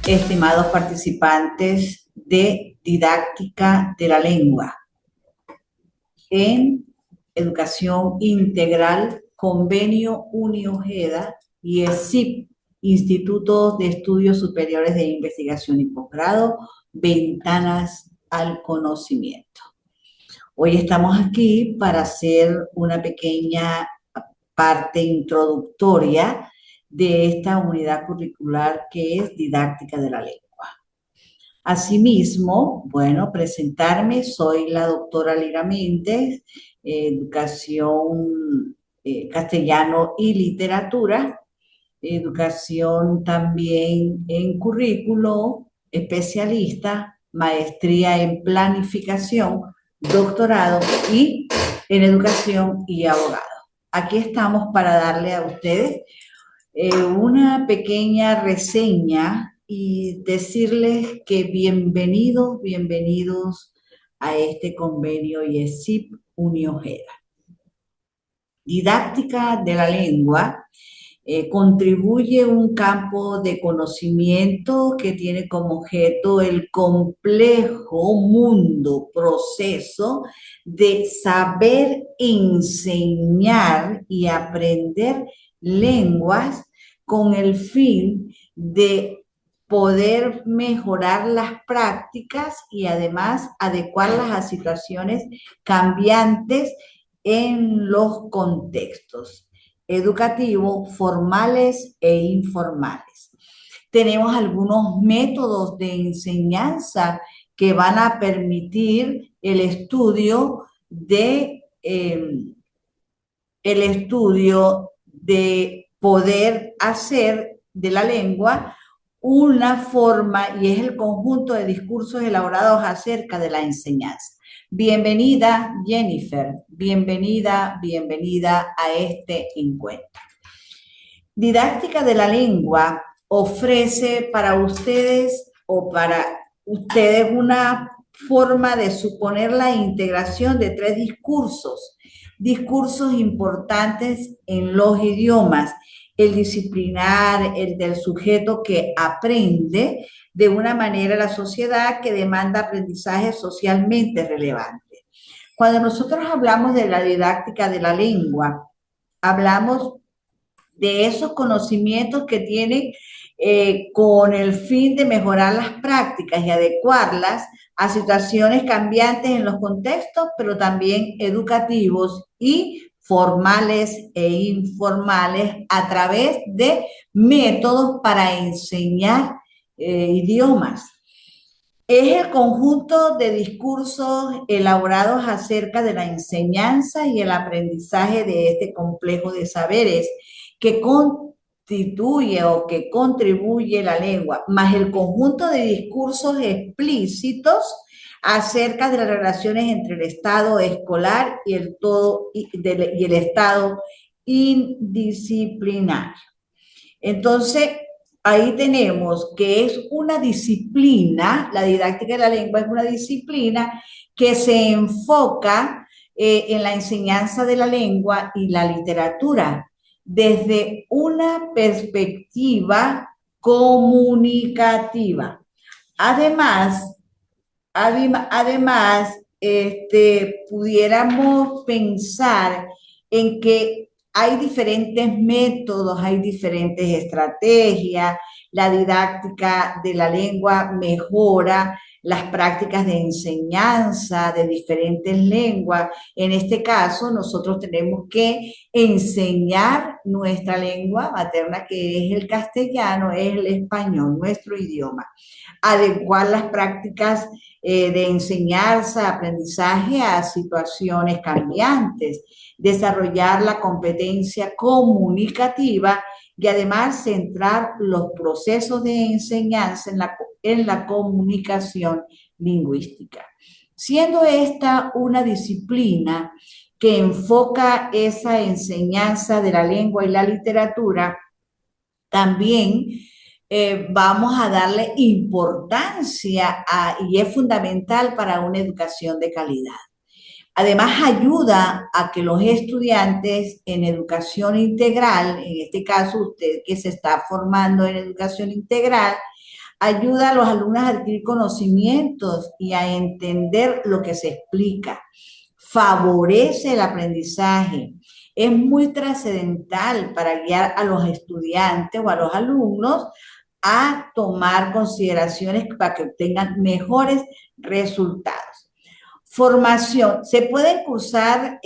estimados participantes de didáctica de la lengua en educación integral, convenio UniOjeda y ESIP, Instituto de Estudios Superiores de Investigación y Posgrado, Ventanas al Conocimiento. Hoy estamos aquí para hacer una pequeña parte introductoria de esta unidad curricular que es didáctica de la lengua. Asimismo, bueno, presentarme, soy la doctora Lira Méndez, educación castellano y literatura, educación también en currículo, especialista, maestría en planificación, doctorado y en educación y abogado. Aquí estamos para darle a ustedes una pequeña reseña y decirles que bienvenidos a este convenio ESIP UniOjeda. Didáctica de la lengua contribuye un campo de conocimiento que tiene como objeto el complejo proceso de saber enseñar y aprender lenguas con el fin de poder mejorar las prácticas y además adecuarlas a situaciones cambiantes en los contextos educativos formales e informales. Tenemos algunos métodos de enseñanza que van a permitir el estudio de poder hacer de la lengua una forma y es el conjunto de discursos elaborados acerca de la enseñanza. Bienvenida, Jennifer, bienvenida a este encuentro. Didáctica de la lengua ofrece para ustedes una forma de suponer la integración de tres discursos importantes en los idiomas: el disciplinar, el del sujeto que aprende de una manera la sociedad que demanda aprendizaje socialmente relevante. Cuando nosotros hablamos de la didáctica de la lengua, hablamos de esos conocimientos que tienen con el fin de mejorar las prácticas y adecuarlas a situaciones cambiantes en los contextos, pero también educativos y formales e informales a través de métodos para enseñar idiomas. Es el conjunto de discursos elaborados acerca de la enseñanza y el aprendizaje de este complejo de saberes que constituye o que contribuye la lengua, más el conjunto de discursos explícitos acerca de las relaciones entre el estado escolar y el estado indisciplinario. Entonces, ahí tenemos que es una disciplina, la didáctica de la lengua es una disciplina que se enfoca en la enseñanza de la lengua y la literatura desde una perspectiva comunicativa. Además, pudiéramos pensar en que hay diferentes métodos, hay diferentes estrategias. La didáctica de la lengua mejora las prácticas de enseñanza de diferentes lenguas. En este caso, nosotros tenemos que enseñar nuestra lengua materna, que es el castellano, es el español, nuestro idioma. Adecuar las prácticas de enseñanza, aprendizaje a situaciones cambiantes, desarrollar la competencia comunicativa y además centrar los procesos de enseñanza en la comunicación lingüística. Siendo esta una disciplina que enfoca esa enseñanza de la lengua y la literatura, también vamos a darle importancia y es fundamental para una educación de calidad. Además, ayuda a que los estudiantes en educación integral, en este caso usted que se está formando en educación integral, ayuda a los alumnos a adquirir conocimientos y a entender lo que se explica, favorece el aprendizaje, es muy trascendental para guiar a los estudiantes o a los alumnos a tomar consideraciones para que obtengan mejores resultados. Formación. Se pueden cursar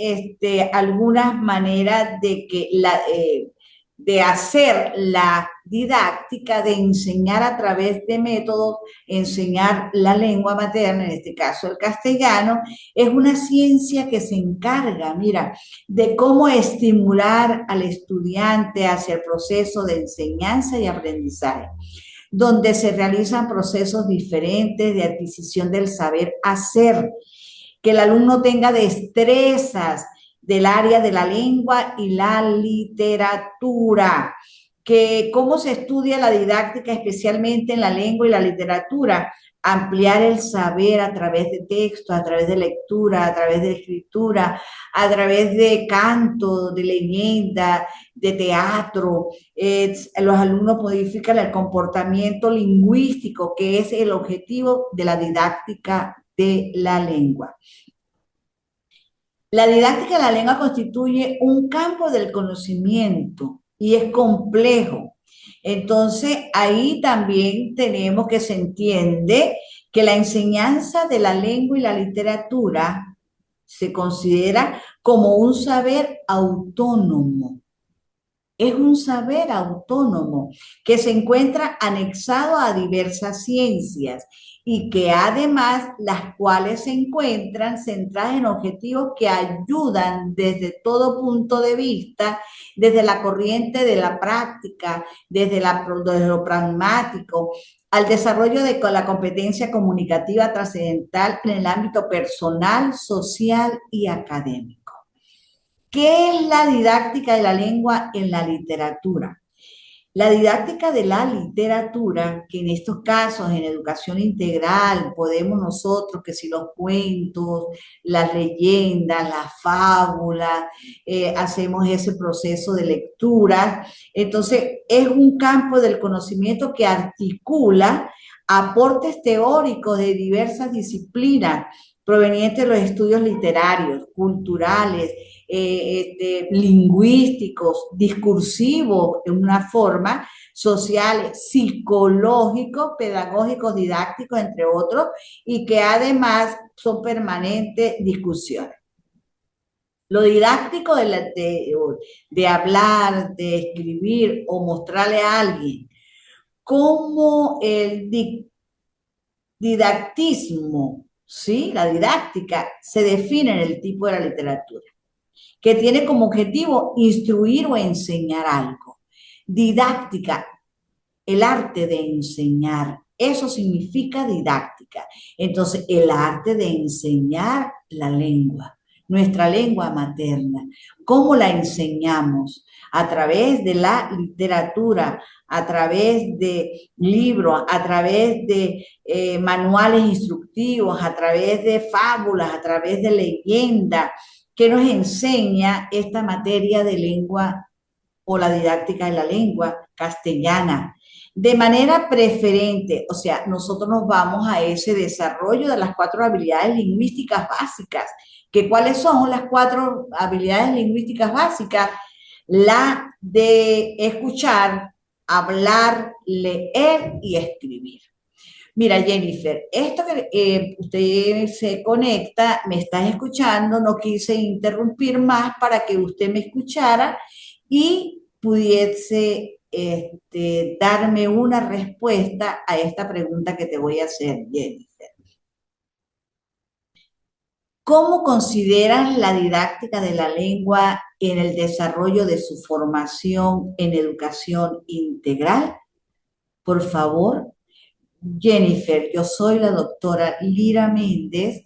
algunas maneras de hacer la didáctica, de enseñar a través de métodos, enseñar la lengua materna, en este caso el castellano. Es una ciencia que se encarga, mira, de cómo estimular al estudiante hacia el proceso de enseñanza y aprendizaje, donde se realizan procesos diferentes de adquisición del saber hacer, que el alumno tenga destrezas del área de la lengua y la literatura, que cómo se estudia la didáctica, especialmente en la lengua y la literatura, ampliar el saber a través de texto, a través de lectura, a través de escritura, a través de canto, de leyenda, de teatro. Los alumnos modifican el comportamiento lingüístico, que es el objetivo de la didáctica de la lengua. La didáctica de la lengua constituye un campo del conocimiento y es complejo. Entonces, ahí también tenemos que se entiende que la enseñanza de la lengua y la literatura se considera como un saber autónomo. Es un saber autónomo que se encuentra anexado a diversas ciencias y que además las cuales se encuentran centradas en objetivos que ayudan desde todo punto de vista, desde la corriente de la práctica, desde lo pragmático, al desarrollo de la competencia comunicativa trascendental en el ámbito personal, social y académico. ¿Qué es la didáctica de la lengua en la literatura? La didáctica de la literatura, que en estos casos en educación integral podemos nosotros, que si los cuentos, las leyendas, las fábulas, hacemos ese proceso de lectura, entonces es un campo del conocimiento que articula aportes teóricos de diversas disciplinas provenientes de los estudios literarios, culturales, lingüísticos, discursivos de una forma, sociales, psicológicos, pedagógicos, didácticos, entre otros, y que además son permanentes discusiones. Lo didáctico de hablar, de escribir o mostrarle a alguien cómo el didactismo, ¿sí? La didáctica se define en el tipo de la literatura, que tiene como objetivo instruir o enseñar algo. Didáctica, el arte de enseñar. Eso significa didáctica. Entonces, el arte de enseñar la lengua, nuestra lengua materna. ¿Cómo la enseñamos? A través de la literatura, a través de libros, a través de manuales instructivos, a través de fábulas, a través de leyendas, que nos enseña esta materia de lengua o la didáctica de la lengua castellana. De manera preferente, o sea, nosotros nos vamos a ese desarrollo de las 4 habilidades lingüísticas básicas. ¿Que cuáles son las 4 habilidades lingüísticas básicas? La de escuchar, hablar, leer y escribir. Mira, Jennifer, esto que usted se conecta, me estás escuchando, no quise interrumpir más para que usted me escuchara y pudiese darme una respuesta a esta pregunta que te voy a hacer, Jennifer. ¿Cómo consideras la didáctica de la lengua en el desarrollo de su formación en educación integral? Por favor. Jennifer, yo soy la doctora Lira Méndez,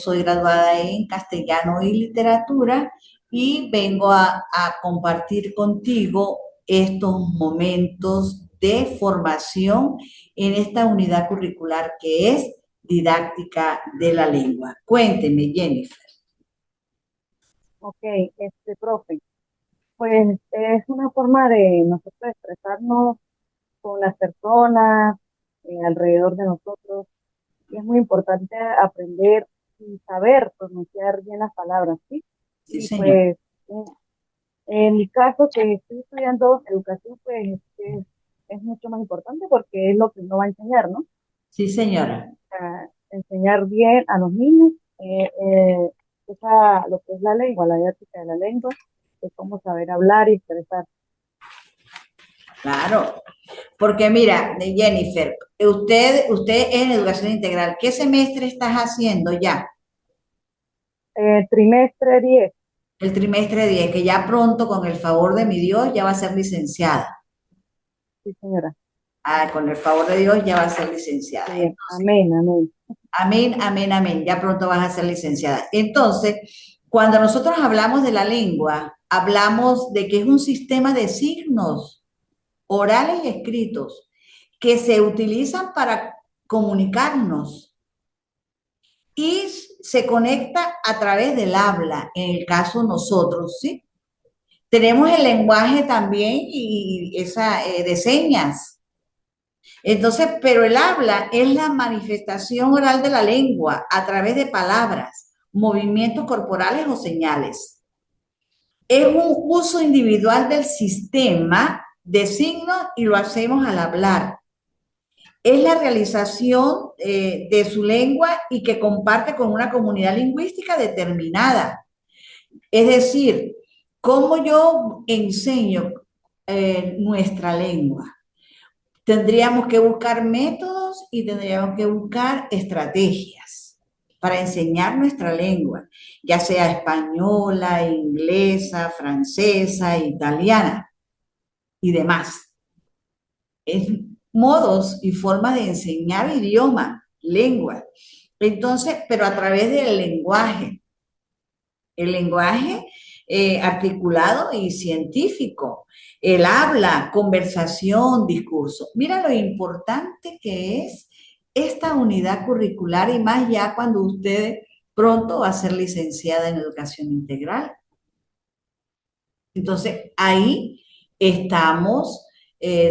soy graduada en castellano y literatura y vengo a compartir contigo estos momentos de formación en esta unidad curricular que es didáctica de la lengua. Cuénteme, Jennifer. Ok, profe, pues es una forma de nosotros expresarnos con las personas, alrededor de nosotros. Y es muy importante aprender y saber pronunciar bien las palabras, ¿sí? Sí, Y señor. pues en mi caso, que estoy estudiando educación, pues es mucho más importante porque es lo que uno va a enseñar, ¿no? Sí, señora. Enseñar bien a los niños lo que es la lengua, la didáctica de la lengua, de cómo saber hablar y expresar. Claro. Porque mira, Jennifer, usted es en educación integral. ¿Qué semestre estás haciendo ya? Trimestre 10, El trimestre 10, que ya pronto, con el favor de mi Dios, ya va a ser licenciada. sí, señora. Ah, con el favor de Dios ya va a ser licenciada. Sí, amén, amén. Amén, amén, amén. Ya pronto vas a ser licenciada. Entonces, cuando nosotros hablamos de la lengua, hablamos de que es un sistema de signos orales y escritos que se utilizan para comunicarnos y se conecta a través del habla, en el caso nosotros, ¿sí? Tenemos el lenguaje también y esa de señas. Entonces, pero el habla es la manifestación oral de la lengua a través de palabras, movimientos corporales o señales. Es un uso individual del sistema de signos y lo hacemos al hablar. Es la realización de su lengua y que comparte con una comunidad lingüística determinada. Es decir, cómo yo enseño nuestra lengua. Tendríamos que buscar métodos y tendríamos que buscar estrategias para enseñar nuestra lengua, ya sea española, inglesa, francesa, italiana y demás. Es modos y formas de enseñar idioma, lengua. Entonces, pero a través del lenguaje. El lenguaje articulado y científico, el habla, conversación, discurso. Mira lo importante que es esta unidad curricular y más ya cuando usted pronto va a ser licenciada en educación integral. Entonces, ahí estamos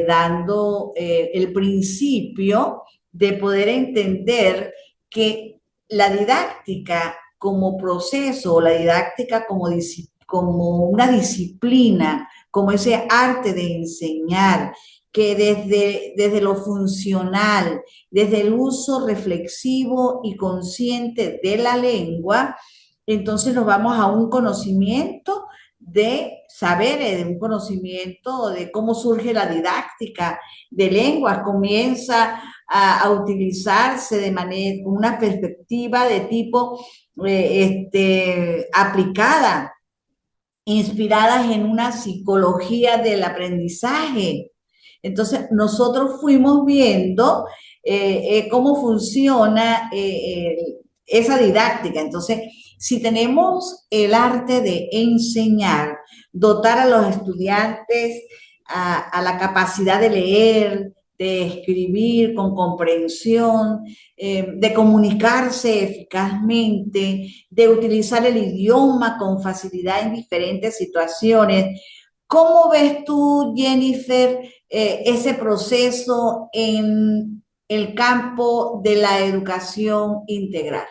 dando el principio de poder entender que la didáctica como proceso, la didáctica como una disciplina, como ese arte de enseñar, que desde lo funcional, desde el uso reflexivo y consciente de la lengua, entonces nos vamos a un conocimiento de saberes, de un conocimiento de cómo surge la didáctica de lenguas, comienza utilizarse de manera, una perspectiva de tipo aplicada, inspiradas en una psicología del aprendizaje. Entonces, nosotros fuimos viendo cómo funciona esa didáctica. Entonces, si tenemos el arte de enseñar, dotar a los estudiantes a la capacidad de leer, de escribir con comprensión, de comunicarse eficazmente, de utilizar el idioma con facilidad en diferentes situaciones. ¿Cómo ves tú, Jennifer, ese proceso en el campo de la educación integral?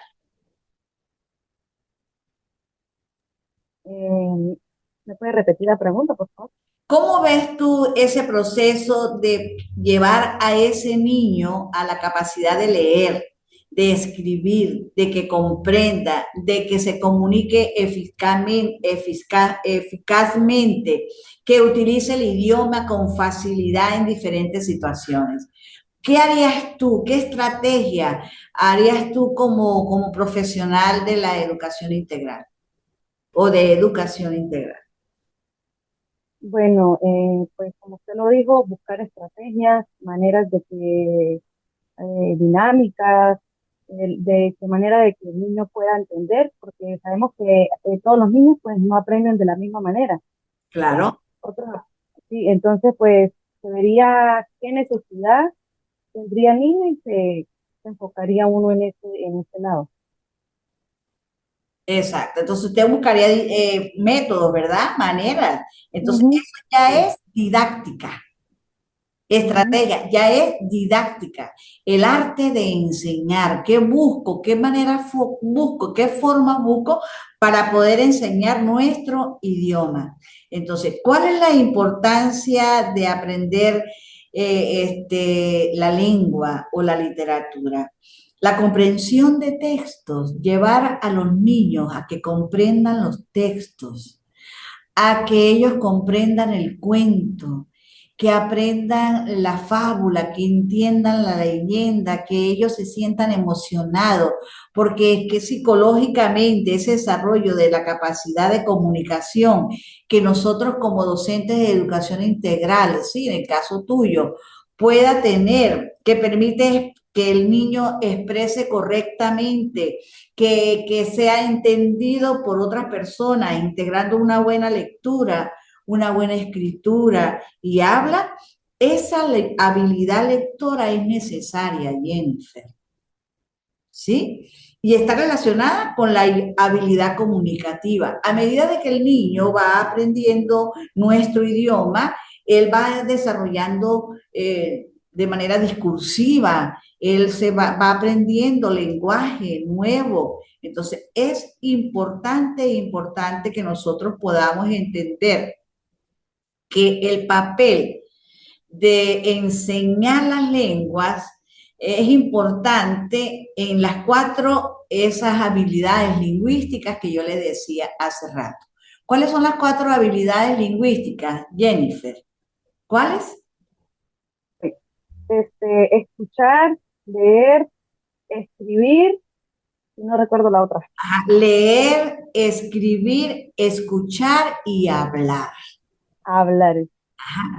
¿Me puede repetir la pregunta, por favor? ¿Cómo ves tú ese proceso de llevar a ese niño a la capacidad de leer, de escribir, de que comprenda, de que se comunique eficazmente, que utilice el idioma con facilidad en diferentes situaciones? ¿Qué harías tú? ¿Qué estrategia harías tú como profesional de la educación integral o de educación integral? Bueno, pues como usted lo dijo, buscar estrategias, maneras de que, dinámicas, de qué manera de que el niño pueda entender, porque sabemos que todos los niños pues no aprenden de la misma manera. Claro. Otros, sí, entonces pues se vería qué necesidad tendría el niño y se enfocaría uno en ese lado. Exacto. Entonces usted buscaría métodos, ¿verdad? Maneras. Entonces Ujú, eso ya sí, es didáctica. Ujú. estrategia, ya es didáctica, el arte de enseñar, qué busco, qué manera busco, qué forma busco para poder enseñar nuestro idioma. Entonces, ¿cuál es la importancia de aprender la lengua o la literatura? La comprensión de textos, llevar a los niños a que comprendan los textos, a que ellos comprendan el cuento, que aprendan la fábula, que entiendan la leyenda, que ellos se sientan emocionados, porque es que psicológicamente ese desarrollo de la capacidad de comunicación que nosotros como docentes de educación integral, sí, en el caso tuyo, pueda tener, que permite que el niño exprese correctamente, que sea entendido por otras personas, integrando una buena lectura, una buena escritura y habla, esa habilidad lectora es necesaria, Jennifer, ¿sí? Y está relacionada con la habilidad comunicativa. A medida de que el niño va aprendiendo nuestro idioma, él va desarrollando de manera discursiva, él va aprendiendo lenguaje nuevo. Entonces, es importante que nosotros podamos entender que el papel de enseñar las lenguas es importante en las cuatro, esas habilidades lingüísticas que yo le decía hace rato. ¿Cuáles son las cuatro habilidades lingüísticas, Jennifer? ¿Cuáles? Sí. Escuchar, leer, escribir, y no recuerdo la otra. Ajá. Leer, escribir, escuchar y hablar. Hablar.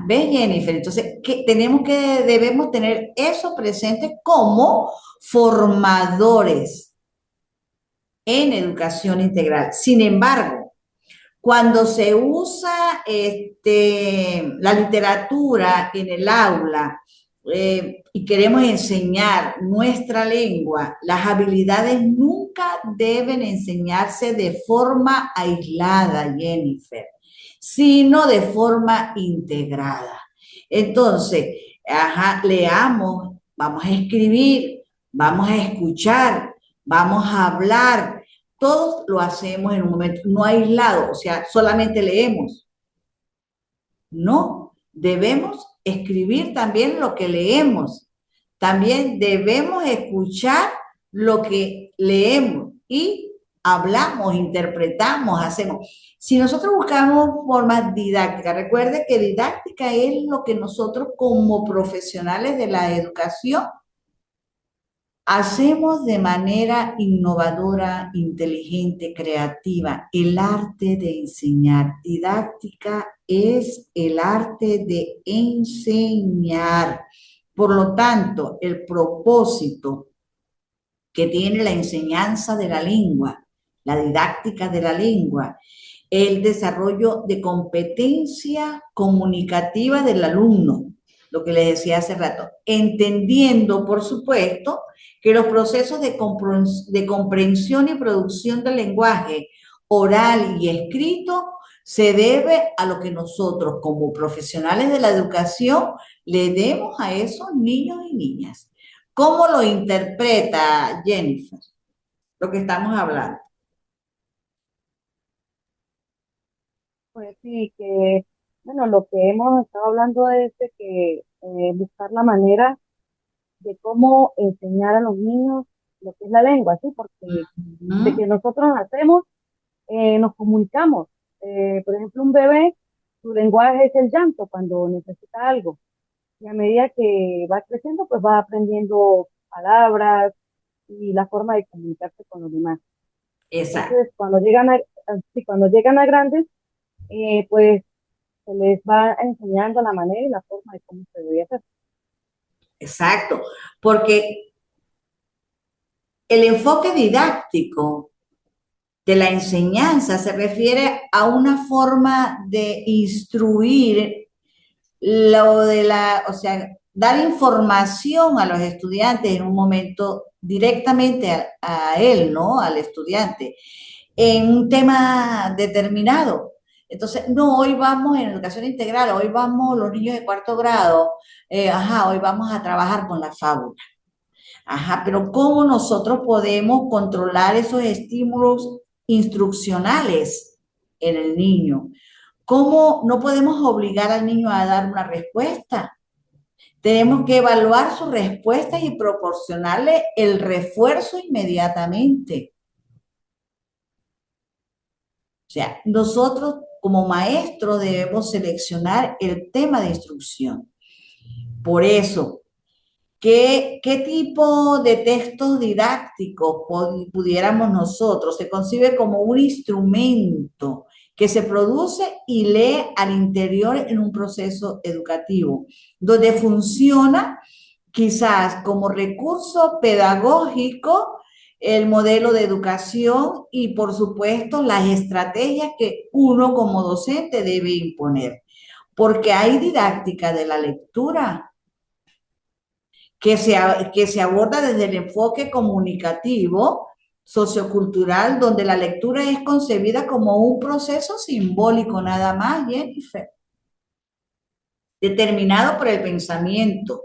¿Ves, Jennifer? Entonces, debemos tener eso presente como formadores en educación integral. Sin embargo, cuando se usa la literatura en el aula y queremos enseñar nuestra lengua, las habilidades nunca deben enseñarse de forma aislada, Jennifer, sino de forma integrada. Entonces, ajá, leamos, vamos a escribir, vamos a escuchar, vamos a hablar. Todos lo hacemos en un momento, no aislado, o sea, solamente leemos. No, debemos escribir también lo que leemos. También debemos escuchar lo que leemos y hablamos, interpretamos, hacemos. Si nosotros buscamos formas didácticas, recuerde que didáctica es lo que nosotros como profesionales de la educación hacemos de manera innovadora, inteligente, creativa. El arte de enseñar. Didáctica es el arte de enseñar. Por lo tanto, el propósito que tiene la enseñanza de la lengua, la didáctica de la lengua, el desarrollo de competencia comunicativa del alumno, lo que les decía hace rato, entendiendo, por supuesto, que los procesos de comprensión y producción del lenguaje oral y escrito se debe a lo que nosotros como profesionales de la educación le demos a esos niños y niñas. ¿Cómo lo interpreta Jennifer? Lo que estamos hablando. Pues sí, que, bueno, lo que hemos estado hablando es de que buscar la manera de cómo enseñar a los niños lo que es la lengua, ¿sí? Porque de ¿Mm? que nosotros nacemos, nos comunicamos. Por ejemplo, un bebé, su lenguaje es el llanto cuando necesita algo. Y a medida que va creciendo, pues va aprendiendo palabras y la forma de comunicarse con los demás. Exacto. Entonces, sí, cuando llegan a grandes, pues se les va enseñando la manera y la forma de cómo se debe hacer. Exacto, porque el enfoque didáctico de la enseñanza se refiere a una forma de instruir o sea, dar información a los estudiantes en un momento directamente a él, ¿no? Al estudiante, en un tema determinado. Entonces, no, hoy vamos en educación integral, hoy vamos los niños de cuarto grado, hoy vamos a trabajar con la fábula. Ajá, pero ¿cómo nosotros podemos controlar esos estímulos instruccionales en el niño? ¿Cómo no podemos obligar al niño a dar una respuesta? Tenemos que evaluar sus respuestas y proporcionarle el refuerzo inmediatamente. O sea, nosotros como maestros debemos seleccionar el tema de instrucción. Por eso, ¿qué tipo de textos didácticos pudiéramos nosotros? Se concibe como un instrumento que se produce y lee al interior en un proceso educativo, donde funciona quizás como recurso pedagógico el modelo de educación y, por supuesto, las estrategias que uno como docente debe imponer. Porque hay didáctica de la lectura que se aborda desde el enfoque comunicativo, sociocultural, donde la lectura es concebida como un proceso simbólico nada más, Jennifer, determinado por el pensamiento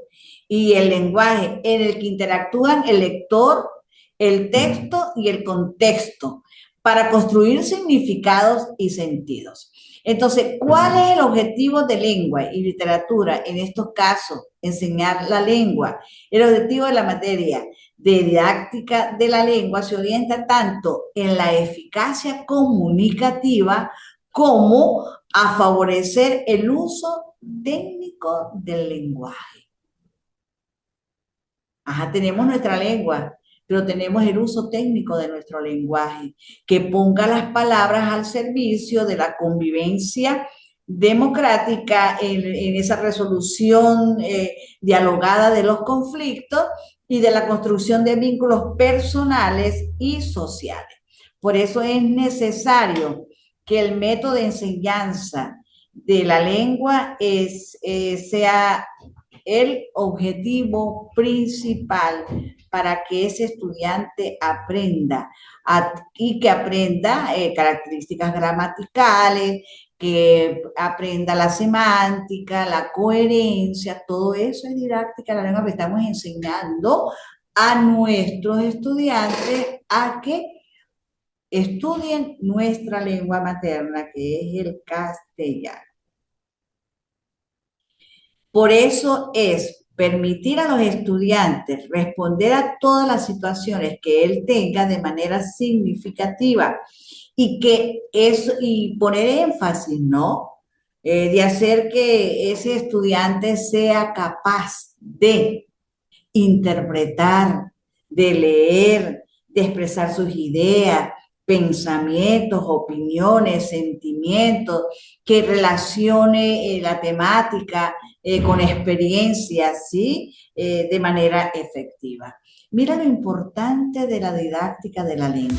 y el lenguaje, en el que interactúan el lector, el texto y el contexto para construir significados y sentidos. Entonces, ¿cuál es el objetivo de lengua y literatura? En estos casos, enseñar la lengua. El objetivo de la materia de didáctica de la lengua se orienta tanto en la eficacia comunicativa como a favorecer el uso técnico del lenguaje. Ajá, tenemos nuestra lengua, pero tenemos el uso técnico de nuestro lenguaje, que ponga las palabras al servicio de la convivencia democrática en esa resolución dialogada de los conflictos y de la construcción de vínculos personales y sociales. Por eso es necesario que el método de enseñanza de la lengua sea el objetivo principal para que ese estudiante aprenda y que aprenda características gramaticales, que aprenda la semántica, la coherencia, todo eso es didáctica de la lengua que estamos enseñando a nuestros estudiantes a que estudien nuestra lengua materna, que es el castellano. Por eso es permitir a los estudiantes responder a todas las situaciones que él tenga de manera significativa y poner énfasis, ¿no? De hacer que ese estudiante sea capaz de interpretar, de leer, de expresar sus ideas, pensamientos, opiniones, sentimientos, que relacione la temática con experiencias, ¿sí? De manera efectiva. Mira lo importante de la didáctica de la lengua.